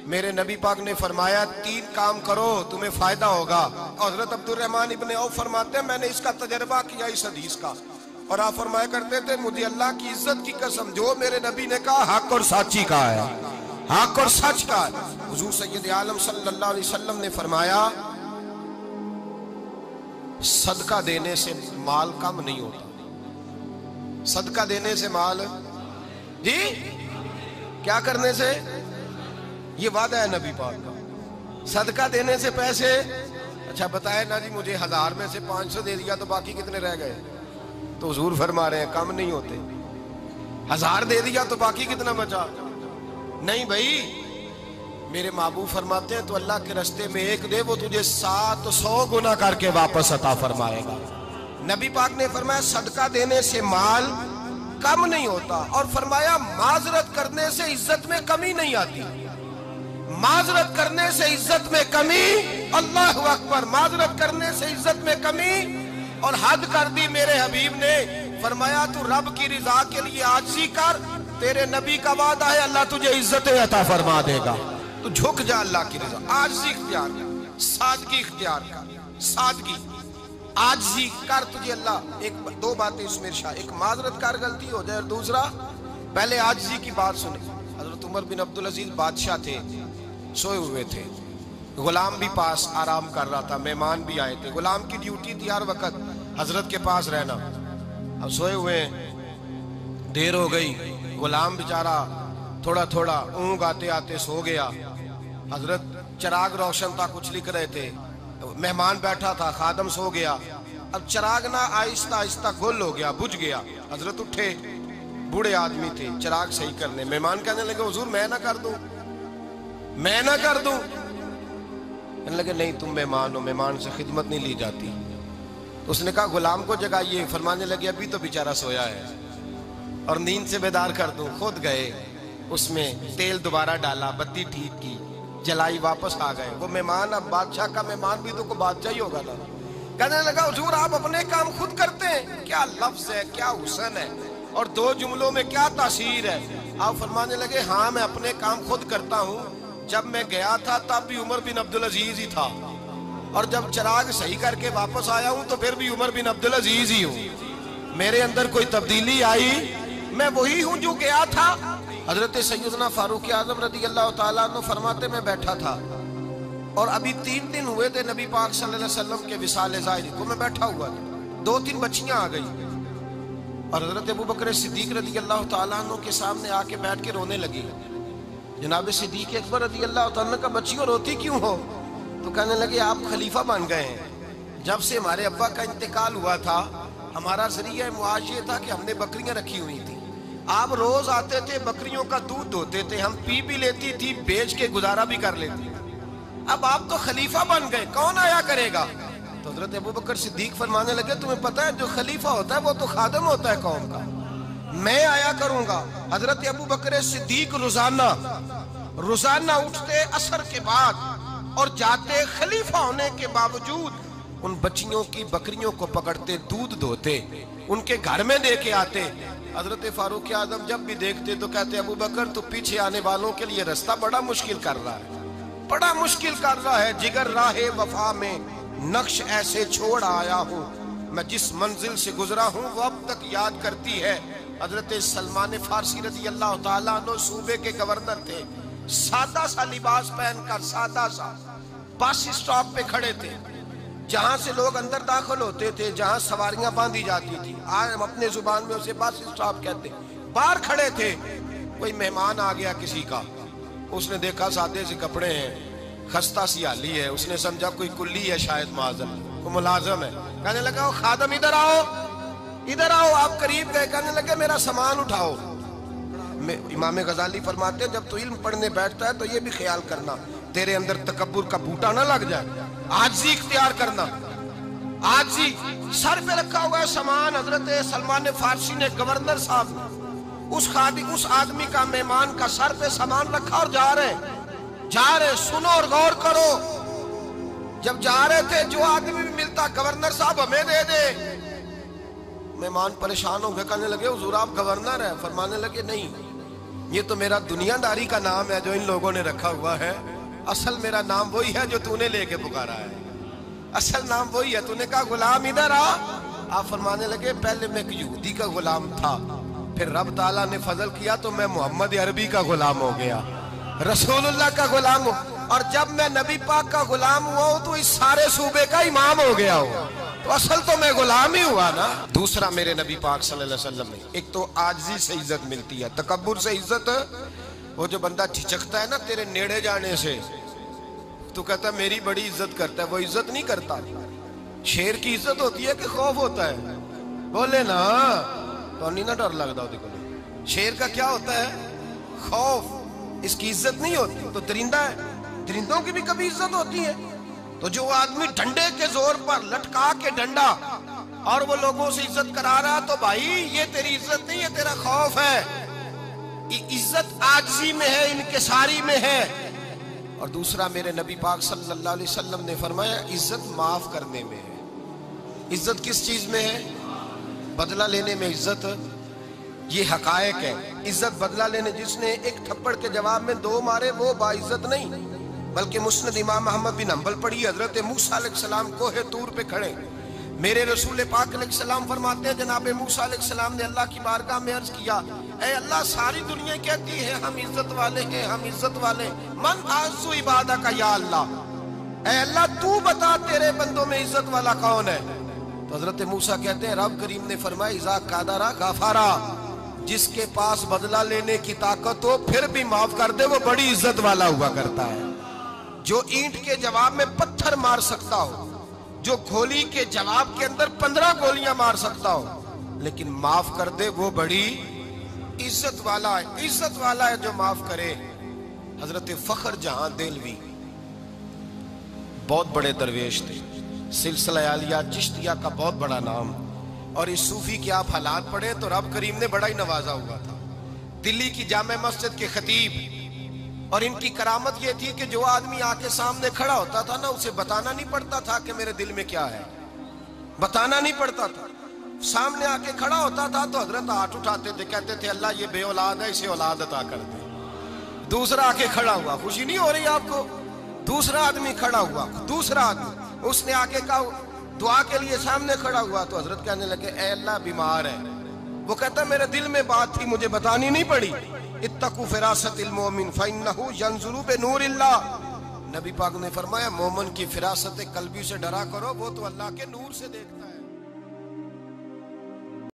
मेरे नबी पाक ने फरमाया 3 काम करो तुम्हें फायदा होगा। हजरत अब्दुर्रहमान इब्ने औफ फरमाते हैं मैंने इसका तजर्बा किया इस हदीस का, और आप फरमाया करते थे मुझे अल्लाह की इज्जत की कसम जो मेरे नबी ने कहा हक और साची का है, हक और सच का है। हुजूर सैयद आलम सल्लल्लाहु अलैहि वसल्लम ने फरमाया सदका देने से माल कम नहीं होता। सदका देने से माल जी क्या करने से, ये वादा है नबी पाक का। सदका देने से पैसे, अच्छा बताए ना जी मुझे 1000 में से 500 दे दिया तो बाकी कितने रह गए? तो हुजूर फरमा रहे हैं कम नहीं होते। 1000 दे दिया तो बाकी कितना बचा? नहीं भाई, मेरे महबूब फरमाते हैं तो अल्लाह के रास्ते में एक दे वो तुझे 700 गुना करके वापस अता फरमाएगा। नबी पाक ने फरमाया सदका देने से माल कम नहीं होता, और फरमाया माजरत करने से इज्जत में कमी नहीं आती। माजरत करने से इज्जत में कमी, अल्लाह अकबर, माजरत करने से इज्जत में कमी। और हद कर दी मेरे हबीब ने, फरमाया तू रब की रिजा के लिए आजिज़ी कर, तेरे नबी का वादा है अल्लाह तुझे इज्जत अता फरमा देगा। तो झुक जा अल्लाह की रजा, आजिज़ी इख्तियार कर, सादगी इख्तियार कर, सादगी आजिज़ी कर, तुझे अल्लाह। एक 2 बातें इसमें इरशाद, एक माजरत कर गलती हो जाए, और दूसरा पहले आजिज़ी की बात सुने। हजरत उमर बिन अब्दुल अजीज बादशाह थे, सोए हुए थे, गुलाम भी पास आराम कर रहा था, मेहमान भी आए थे। गुलाम की ड्यूटी थी हर वक्त हजरत के पास रहना। अब सोए हुए, देर हो गई, गुलाम बेचारा थोड़ा थोड़ा ऊँग आते आते सो गया। हजरत चिराग रोशन था, कुछ लिख रहे थे, मेहमान बैठा था, खादम सो गया। अब चिराग ना आहिस्ता आहिस्ता गुल हो गया, बुझ गया। हजरत उठे, बूढ़े आदमी थे, चिराग सही करने। मेहमान कहने लगे हुजूर मैं ना कर दूं, मैं ना कर दूं। कहने लगे नहीं तुम मेहमान हो, मेहमान से खिदमत नहीं ली जाती। तो उसने कहा गुलाम को जगाइए। फरमाने लगे अभी तो बेचारा सोया है और नींद से बेदार कर दूं। खुद गए, उसमें तेल दोबारा डाला, बत्ती ठीक की, जलाई, वापस आ गए। वो मेहमान, अब बादशाह का मेहमान भी तो को बादशाह ही होगा ना। कहने लगा हुजूर आप अपने काम खुद करते हैं, क्या लफ्ज है, क्या हुस्न है, और 2 जुमलों में क्या तासीर है। आप फरमाने लगे हाँ मैं अपने काम खुद करता हूँ। जब मैं गया था तब भी उमर बिन अब्दुल अजीज ही था, और जब चिराग सही करके वापस आया हूँ तो फिर भी उमर बिन अब्दुल अजीज ही हूँ। मेरे अंदर कोई तब्दीली आई, मैं वही हूँ जो गया था। हजरत सैयदना फारूक आजम रज़ी अल्लाह ताला अन्हु फरमाते मैं बैठा था, और अभी 3 दिन हुए थे नबी पाक सल्लल्लाहु अलैहि वसल्लम के विसाल ज़ाहिर को। मैं बैठा हुआ था, 2-3 बच्चियां आ गई, और हजरत अबू बकर सिद्दीक रज़ी अल्लाह ताला अन्हु के सामने आके बैठ के रोने लगी। जनाब सिद्दीक अकबर रज़ी अल्लाह ताला अन्हु का बच्चियों रोती क्यों हो? तो कहने लगे आप खलीफा बन गए हैं। जब से हमारे अब्बा का इंतकाल हुआ था, हमारा जरिया मुआश ये था कि हमने बकरियां रखी हुई थी। आप रोज आते थे, बकरियों का दूध धोते थे, हम पी भी लेती थी, बेच के गुजारा भी कर लेती। अब आप तो खलीफा बन गए, कौन आया करेगा? तो हजरत अबू बकर सिद्दीक फरमाने लगे तुम्हें पता है जो खलीफा होता है वो तो खादम होता है कौम का, मैं आया करूंगा। हजरत अबू बकर सिद्दीक रोजाना उठते असर के बाद और जाते, खलीफा होने के बावजूद उन बच्चियों की बकरियों को पकड़ते, दूध धोते, उनके घर में दे के आते। हजरत फारूक आजम जब भी देखते तो कहते अबू बकर तो पीछे आने वालों के लिए रास्ता बड़ा मुश्किल कर रहा है, बड़ा मुश्किल कर रहा है। जिगर राहे वफा में नक्श ऐसे छोड़ आया हूँ, मैं जिस मंजिल से गुजरा हूँ वो अब तक याद करती है। हजरत सलमान फारसी रज़ी अल्लाह ताला अन्हु सूबे के गवर्नर थे, सादा सा लिबास पहनकर, सादा सा, बस स्टॉप पे खड़े थे, जहां से लोग अंदर दाखिल होते थे, जहां सवारियां बांधी जाती थी, आज हम अपने जुबान में उसे बस स्टॉप कहते। बाहर खड़े थे, कोई मेहमान आ गया किसी का, उसने देखा सादे से कपड़े हैं, खस्ता सी हाली है, उसने समझा कोई कुल्ली है, शायद माजम को मुलाजम है। कहने लगा खादम इधर आओ, इधर आओ। आप करीब गए, कहने लगे मेरा सामान उठाओ। इमाम गजाली फरमाते जब तू इल्म पढ़ने बैठता है तो ये भी ख्याल करना तेरे अंदर तकब्बुर का बूटा ना लग जाए, आजिज़ी इख्तियार करना, आजिज़ी। सर पे रखा हुआ है सामान, हजरत सलमान फारसी ने, गवर्नर साहब ने, उस आदमी का, मेहमान का सर पे सामान रखा और जा रहे। सुनो और गौर करो, जब जा रहे थे जो आदमी भी मिलता, गवर्नर साहब हमें दे दे। मेहमान परेशान हो गए, कहने लगे हुजूर आप गवर्नर है? फरमाने लगे नहीं, ये तो मेरा दुनियादारी का नाम है जो इन लोगों ने रखा हुआ है, असल मेरा नाम वही है जो तूने लेके पुकारा है, असल नाम वही है। तूने कहा गुलाम इधर आ, आप फरमाने लगे पहले मैं एक यहूदी का गुलाम था, फिर रब ताला ने फजल किया तो मैं मोहम्मद अरबी का गुलाम हो गया, रसूलुल्लाह का गुलाम हो, और जब मैं नबी पाक का गुलाम हुआ हूं तो इस सारे सूबे का इमाम हो गया हूं, तो असल तो मैं गुलाम ही हुआ ना। दूसरा मेरे नबी पाक सल्लल्लाहु अलैहि वसल्लम ने, एक तो आजिज़ी से इज्जत मिलती है, तकब्बुर से इज्जत, वो जो बंदा झिझकता है ना तेरे नेड़े जाने से, तो कहता है मेरी बड़ी इज्जत करता है, वो इज्जत नहीं करता। शेर की इज्जत होती है कि खौफ होता है, बोले ना तो नहीं ना डर लगता देखो। शेर का क्या होता है? खौफ, इसकी इज्जत नहीं होती। तो दरिंदा है, दरिंदों की भी कभी इज्जत होती है। तो जो आदमी डंडे के जोर पर लटका के डंडा और वो लोगों से इज्जत करा रहा, तो भाई ये तेरी इज्जत नहीं है, तेरा खौफ है। इज्जत आजिज़ी में है, इनकिसारी में है। और दूसरा मेरे नबी पाक सल्लल्लाहु अलैहि वसल्लम ने फरमाया इज्जत माफ करने में है। इज्जत किस चीज में है? बदला लेने में इज्जत, ये हकायक है। इज्जत बदला लेने, जिसने एक थप्पड़ के जवाब में दो मारे वो बाइज्जत नहीं, बल्कि मुस्नद इमाम अहमद बिन हंबल पढ़ी, हजरत मूसा अलैहिस्सलाम कोहे तूर पे खड़े, मेरे रसूल पाक अलैहिस्सलाम फरमाते हैं जनाब मूसा अलैहिस्सलाम ने अल्लाह की बारगाह में अर्ज किया, ऐ अल्लाह सारी दुनिया कहती है हम इज्जत वाले हैं, हम इज्जत वाले, मन आज़्ज़ु इबादा का या अल्लाह, ऐ अल्लाह तू बता तेरे बंदों में इज्जत वाला कौन है? तो हजरत मूसा कहते हैं रब करीम ने फरमाया इज़ा कादरा गाफारा, जिसके पास बदला लेने की ताकत हो फिर भी माफ कर दे वो बड़ी इज्जत वाला हुआ करता है। जो ईंट के जवाब में पत्थर मार सकता हो, जो गोली के जवाब के अंदर 15 गोलियां मार सकता हो, लेकिन माफ कर दे वो बड़ी इज्जत वाला है। इज्जत वाला है जो माफ करे। हजरत फखर जहां देलवी बहुत बड़े दरवेश थे, सिलसिला आलिया चिश्तिया का बहुत बड़ा नाम, और इस सूफी के आप हालात पढ़े तो रब करीम ने बड़ा ही नवाजा हुआ था। दिल्ली की जामे मस्जिद के खतीब, और इनकी करामत ये थी कि जो आदमी आके सामने खड़ा होता था ना, उसे बताना नहीं पड़ता था कि मेरे दिल में क्या है, बताना नहीं पड़ता था। सामने आके खड़ा होता था तो हजरत हाथ उठाते थे, कहते थे अल्लाह ये बे औलाद है, इसे औलाद अता कर दे। दूसरा आके खड़ा हुआ, खुशी नहीं हो रही आपको? दूसरा आदमी खड़ा हुआ, दूसरा आदमी उसने आके कहा दुआ के लिए सामने खड़ा हुआ, तो हजरत कहने लगे ऐ अल्लाह बीमार है। वो कहता मेरे दिल में बात थी, मुझे बतानी नहीं पड़ी। इत्तकू फिरासतिल मोमिन फइन्नहु यंजुरु बिनूरिल्लाह, नबी पाक ने फरमाया मोमिन की फिरासत कल्बी से डरा करो, वो तो अल्लाह के नूर से देखता है।